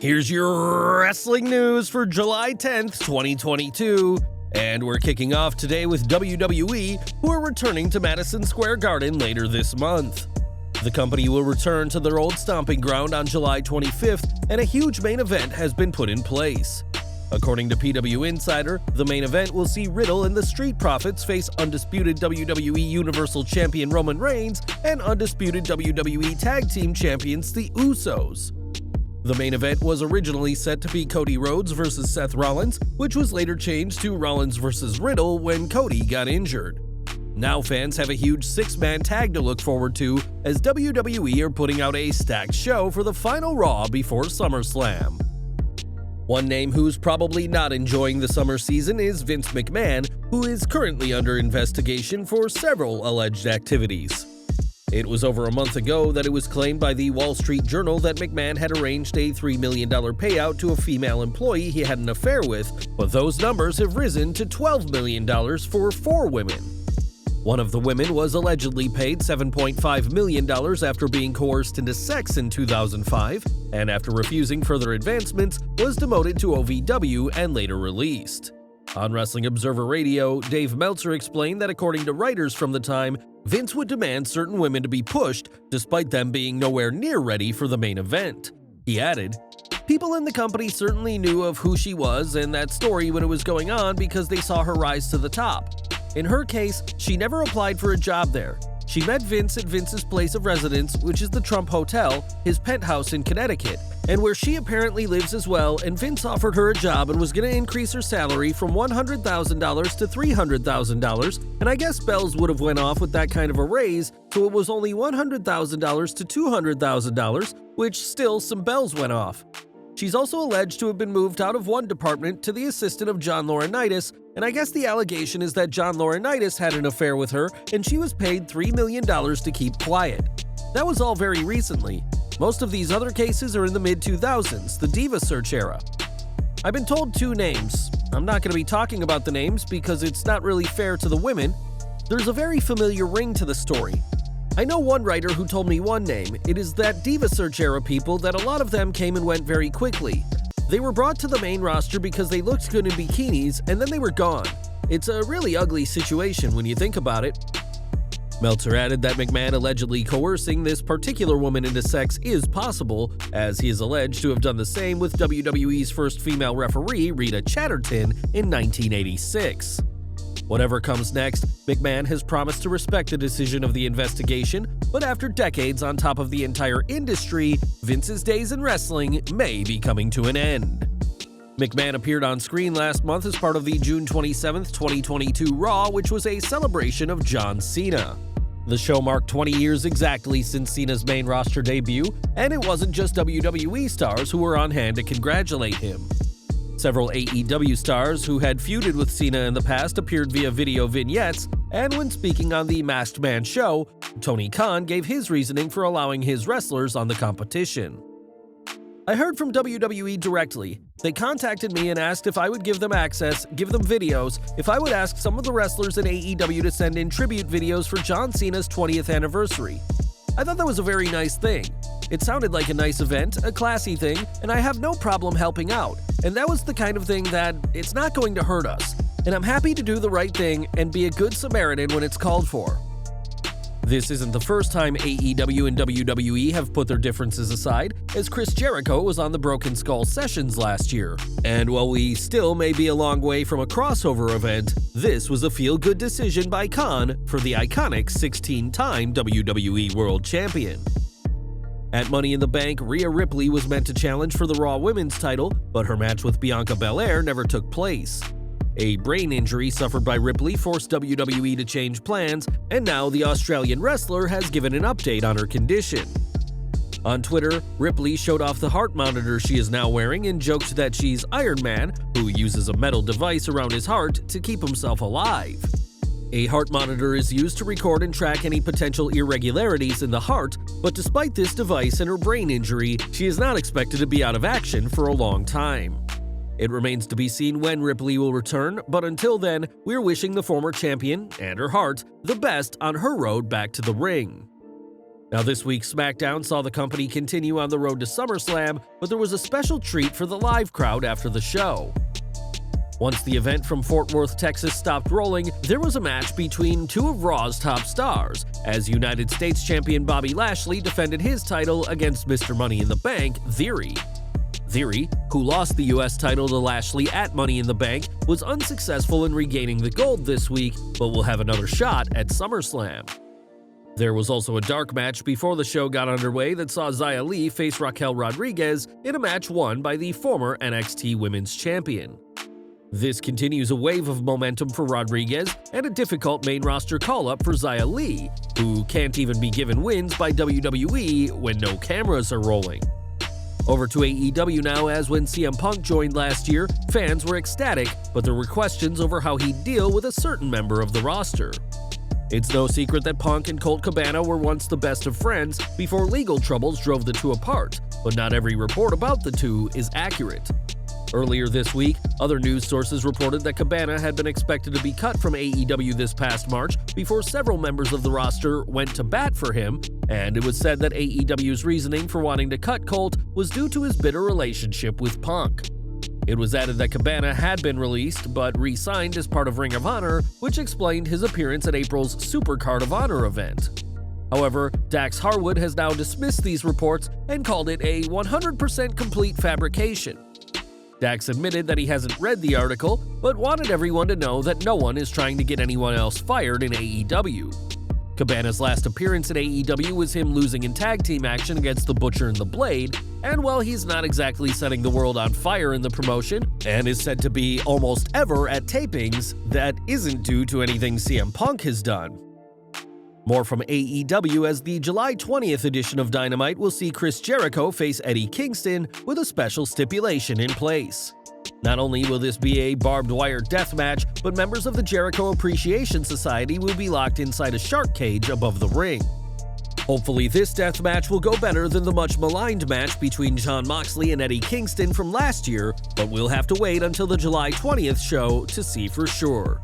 Here's your wrestling news for July 10th, 2022. And we're kicking off today with WWE, who are returning to Madison Square Garden later this month. The company will return to their old stomping ground on July 25th, and a huge main event has been put in place. According to PW Insider, the main event will see Riddle and the Street Profits face undisputed WWE Universal Champion Roman Reigns and undisputed WWE Tag Team Champions the Usos. The main event was originally set to be Cody Rhodes vs. Seth Rollins, which was later changed to Rollins vs. Riddle when Cody got injured. Now fans have a huge six-man tag to look forward to, as WWE are putting out a stacked show for the final Raw before SummerSlam. One name who's probably not enjoying the summer season is Vince McMahon, who is currently under investigation for several alleged activities. It was over a month ago that it was claimed by the Wall Street Journal that McMahon had arranged a $3 million payout to a female employee he had an affair with, but those numbers have risen to $12 million for 4 women. One of the women was allegedly paid $7.5 million after being coerced into sex in 2005, and after refusing further advancements, was demoted to OVW and later released. On Wrestling Observer Radio, Dave Meltzer explained that according to writers from the time, Vince would demand certain women to be pushed, despite them being nowhere near ready for the main event. He added, "People in the company certainly knew of who she was and that story when it was going on because they saw her rise to the top. In her case, she never applied for a job there. She met Vince at Vince's place of residence, which is the Trump Hotel, his penthouse in Connecticut, and where she apparently lives as well, and Vince offered her a job and was going to increase her salary from $100,000 to $300,000, and I guess bells would have went off with that kind of a raise, so it was only $100,000 to $200,000, which still some bells went off. She's also alleged to have been moved out of one department to the assistant of John Laurinaitis, and I guess the allegation is that John Laurinaitis had an affair with her and she was paid $3 million to keep quiet. That was all very recently. Most of these other cases are in the mid-2000s, the Diva Search era. I've been told 2 names. I'm not going to be talking about the names because it's not really fair to the women. There's a very familiar ring to the story. I know one writer who told me one name. It is that Diva Search era people that a lot of them came and went very quickly. They were brought to the main roster because they looked good in bikinis, and then they were gone. It's a really ugly situation when you think about it." Meltzer added that McMahon allegedly coercing this particular woman into sex is possible, as he is alleged to have done the same with WWE's first female referee, Rita Chatterton, in 1986. Whatever comes next, McMahon has promised to respect the decision of the investigation, but after decades on top of the entire industry, Vince's days in wrestling may be coming to an end. McMahon appeared on screen last month as part of the June 27, 2022 Raw, which was a celebration of John Cena. The show marked 20 years exactly since Cena's main roster debut, and it wasn't just WWE stars who were on hand to congratulate him. Several AEW stars who had feuded with Cena in the past appeared via video vignettes, and when speaking on the Masked Man show, Tony Khan gave his reasoning for allowing his wrestlers on the competition. "I heard from WWE directly. They contacted me and asked if I would give them access, give them videos, if I would ask some of the wrestlers in AEW to send in tribute videos for John Cena's 20th anniversary. I thought that was a very nice thing. It sounded like a nice event, a classy thing, and I have no problem helping out. And that was the kind of thing that it's not going to hurt us. And I'm happy to do the right thing and be a good Samaritan when it's called for." This isn't the first time AEW and WWE have put their differences aside, as Chris Jericho was on the Broken Skull Sessions last year. And while we still may be a long way from a crossover event, this was a feel-good decision by Khan for the iconic 16-time WWE World Champion. At Money in the Bank, Rhea Ripley was meant to challenge for the Raw Women's title, but her match with Bianca Belair never took place. A brain injury suffered by Ripley forced WWE to change plans, and now the Australian wrestler has given an update on her condition. On Twitter, Ripley showed off the heart monitor she is now wearing and joked that she's Iron Man, who uses a metal device around his heart to keep himself alive. A heart monitor is used to record and track any potential irregularities in the heart, but despite this device and her brain injury, she is not expected to be out of action for a long time. It remains to be seen when Ripley will return, but until then, we're wishing the former champion and her heart the best on her road back to the ring. Now, this week's SmackDown saw the company continue on the road to SummerSlam, but there was a special treat for the live crowd after the show. Once the event from Fort Worth, Texas stopped rolling, there was a match between two of Raw's top stars, as United States champion Bobby Lashley defended his title against Mr. Money in the Bank, Theory. Theory, who lost the US title to Lashley at Money in the Bank, was unsuccessful in regaining the gold this week, but will have another shot at SummerSlam. There was also a dark match before the show got underway that saw Xia Li face Raquel Rodriguez in a match won by the former NXT Women's Champion. This continues a wave of momentum for Rodriguez and a difficult main roster call-up for Xia Li, who can't even be given wins by WWE when no cameras are rolling. Over to AEW now, as when CM Punk joined last year, fans were ecstatic, but there were questions over how he'd deal with a certain member of the roster. It's no secret that Punk and Colt Cabana were once the best of friends before legal troubles drove the two apart, but not every report about the two is accurate. Earlier this week, other news sources reported that Cabana had been expected to be cut from AEW this past March before several members of the roster went to bat for him, and it was said that AEW's reasoning for wanting to cut Colt was due to his bitter relationship with Punk. It was added that Cabana had been released but re-signed as part of Ring of Honor, which explained his appearance at April's Super Card of Honor event. However, Dax Harwood has now dismissed these reports and called it a 100% complete fabrication. Dax admitted that he hasn't read the article, but wanted everyone to know that no one is trying to get anyone else fired in AEW. Cabana's last appearance in AEW was him losing in tag team action against the Butcher and the Blade, and while he's not exactly setting the world on fire in the promotion, and is said to be almost ever at tapings, that isn't due to anything CM Punk has done. More from AEW, as the July 20th edition of Dynamite will see Chris Jericho face Eddie Kingston with a special stipulation in place. Not only will this be a barbed wire death match, but members of the Jericho Appreciation Society will be locked inside a shark cage above the ring. Hopefully this death match will go better than the much maligned match between Jon Moxley and Eddie Kingston from last year, but we'll have to wait until the July 20th show to see for sure.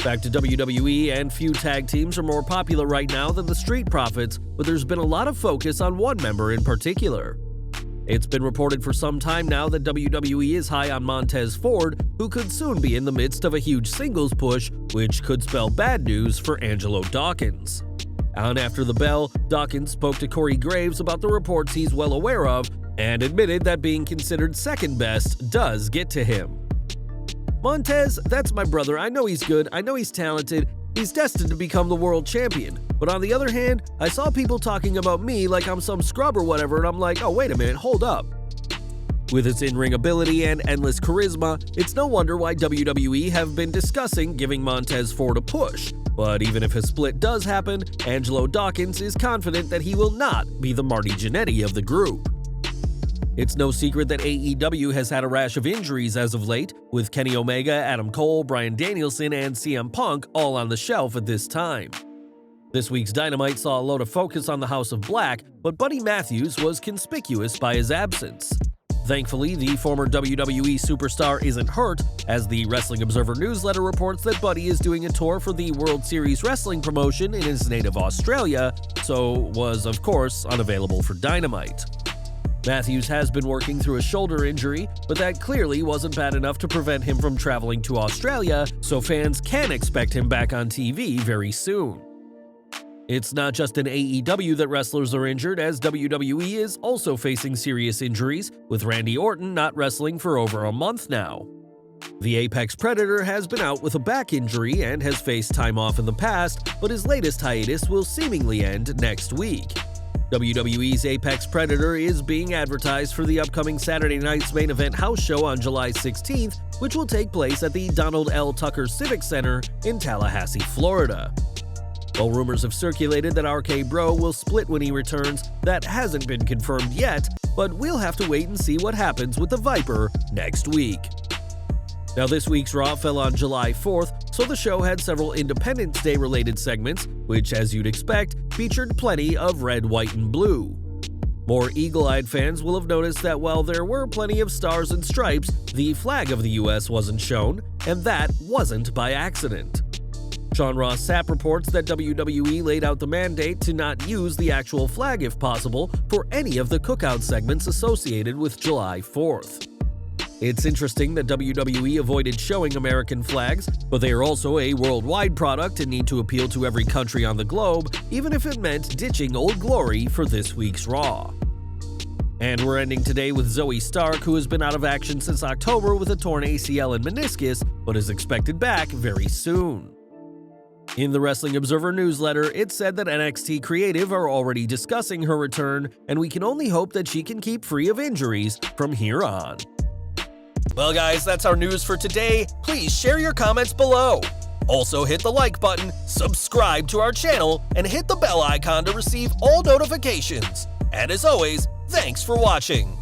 Back to WWE, and few tag teams are more popular right now than the Street Profits, but there's been a lot of focus on one member in particular. It's been reported for some time now that WWE is high on Montez Ford, who could soon be in the midst of a huge singles push, which could spell bad news for Angelo Dawkins. On After the Bell, Dawkins spoke to Corey Graves about the reports he's well aware of, and admitted that being considered second best does get to him. Montez, that's my brother. I know he's good. I know he's talented. He's destined to become the world champion. But on the other hand, I saw people talking about me like I'm some scrub or whatever, and I'm like, oh, wait a minute, hold up. With its in-ring ability and endless charisma, it's no wonder why WWE have been discussing giving Montez Ford a push. But even if a split does happen, Angelo Dawkins is confident that he will not be the Marty Jannetty of the group. It's no secret that AEW has had a rash of injuries as of late, with Kenny Omega, Adam Cole, Bryan Danielson, and CM Punk all on the shelf at this time. This week's Dynamite saw a load of focus on the House of Black, but Buddy Matthews was conspicuous by his absence. Thankfully, the former WWE superstar isn't hurt, as the Wrestling Observer newsletter reports that Buddy is doing a tour for the World Series Wrestling promotion in his native Australia, so was, of course, unavailable for Dynamite. Matthews has been working through a shoulder injury, but that clearly wasn't bad enough to prevent him from traveling to Australia, so fans can expect him back on TV very soon. It's not just in AEW that wrestlers are injured, as WWE is also facing serious injuries, with Randy Orton not wrestling for over a month now. The Apex Predator has been out with a back injury and has faced time off in the past, but his latest hiatus will seemingly end next week. WWE's Apex Predator is being advertised for the upcoming Saturday night's main event house show on July 16th, which will take place at the Donald L. Tucker Civic Center in Tallahassee, Florida. While rumors have circulated that RK Bro will split when he returns, that hasn't been confirmed yet, but we'll have to wait and see what happens with the Viper next week. Now, this week's Raw fell on July 4th, so the show had several Independence Day related segments, which, as you'd expect, featured plenty of red, white, and blue. More eagle-eyed fans will have noticed that while there were plenty of stars and stripes, the flag of the US wasn't shown, and that wasn't by accident. Sean Ross Sapp reports that WWE laid out the mandate to not use the actual flag if possible for any of the Cookout segments associated with July 4th. It's interesting that WWE avoided showing American flags, but they are also a worldwide product and need to appeal to every country on the globe, even if it meant ditching Old Glory for this week's Raw. And we're ending today with Zoey Stark, who has been out of action since October with a torn ACL and meniscus, but is expected back very soon. In the Wrestling Observer newsletter, it said that NXT Creative are already discussing her return, and we can only hope that she can keep free of injuries from here on. Well guys, that's our news for today. Please share your comments below. Also hit the like button, subscribe to our channel, and hit the bell icon to receive all notifications. And as always, thanks for watching.